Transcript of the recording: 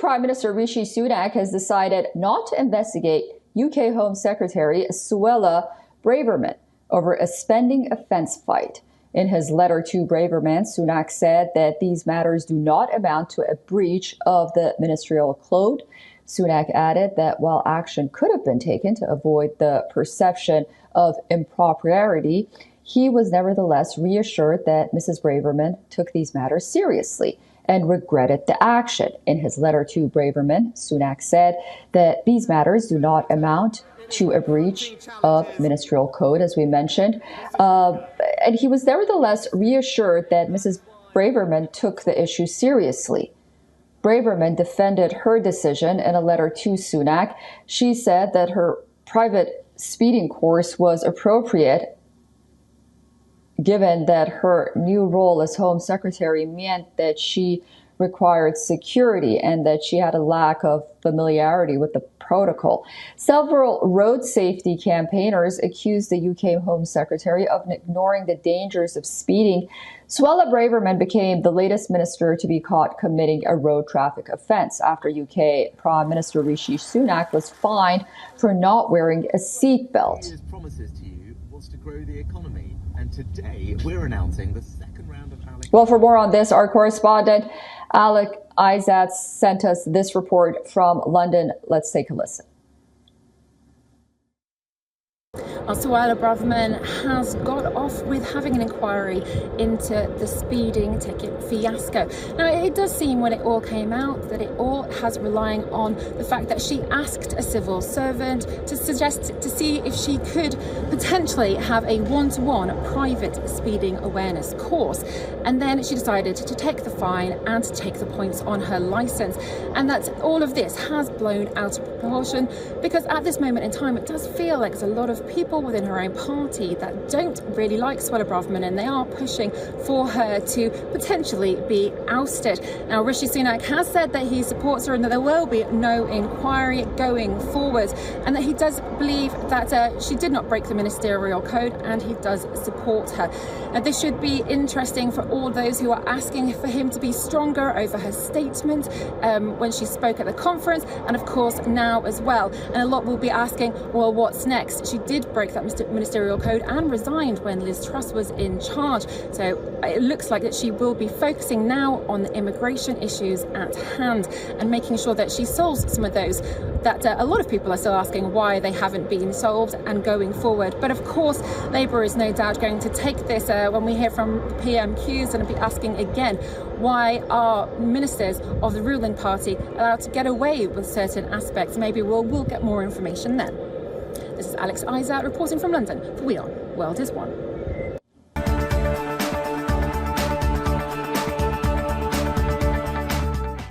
Prime Minister Rishi Sunak has decided not to investigate UK Home Secretary Suella Braverman over a spending offence fight. In his letter to Braverman, Sunak said that these matters do not amount to a breach of the ministerial code. Sunak added that while action could have been taken to avoid the perception of impropriety, he was nevertheless reassured that Mrs. Braverman took these matters seriously and regretted the action. In his letter to Braverman, Sunak said that these matters do not amount to a breach of ministerial code, as we mentioned. And he was nevertheless reassured that Mrs. Braverman took the issue seriously. Braverman defended her decision in a letter to Sunak. She said that her private speeding course was appropriate, given that her new role as Home Secretary meant that she required security and that she had a lack of familiarity with the protocol. Several road safety campaigners accused the UK Home Secretary of ignoring the dangers of speeding. Suella Braverman became the latest minister to be caught committing a road traffic offence after UK Prime Minister Rishi Sunak was fined for not wearing a seatbelt. His promises to you was to grow the economy, and today we're announcing the second round of Well, for more on this, our correspondent Alex Isaac sent us this report from London. Let's take a listen. Suella Braverman has got off with having an inquiry into the speeding ticket fiasco. Now, it does seem when it all came out that it all has relying on the fact that she asked a civil servant to see if she could potentially have a one-to-one private speeding awareness course. And then she decided to take the fine and to take the points on her licence. And that all of this has blown out of proportion, because at this moment in time, it does feel like there's a lot of people within her own party that don't really like Suella Braverman, and they are pushing for her to potentially be ousted. Now, Rishi Sunak has said that he supports her and that there will be no inquiry going forward, and that he does believe that she did not break the ministerial code, and he does support her. Now, this should be interesting for all those who are asking for him to be stronger over her statement when she spoke at the conference, and of course now as well. And a lot will be asking, well, what's next? She did break that ministerial code and resigned when Liz Truss was in charge. So it looks like that she will be focusing now on the immigration issues at hand and making sure that she solves some of those that a lot of people are still asking why they haven't been solved and going forward. But of course, Labour is no doubt going to take this when we hear from the PMQs and be asking again, why are ministers of the ruling party allowed to get away with certain aspects? Maybe we'll get more information then. This is Alex Isaac reporting from London for WION World is One.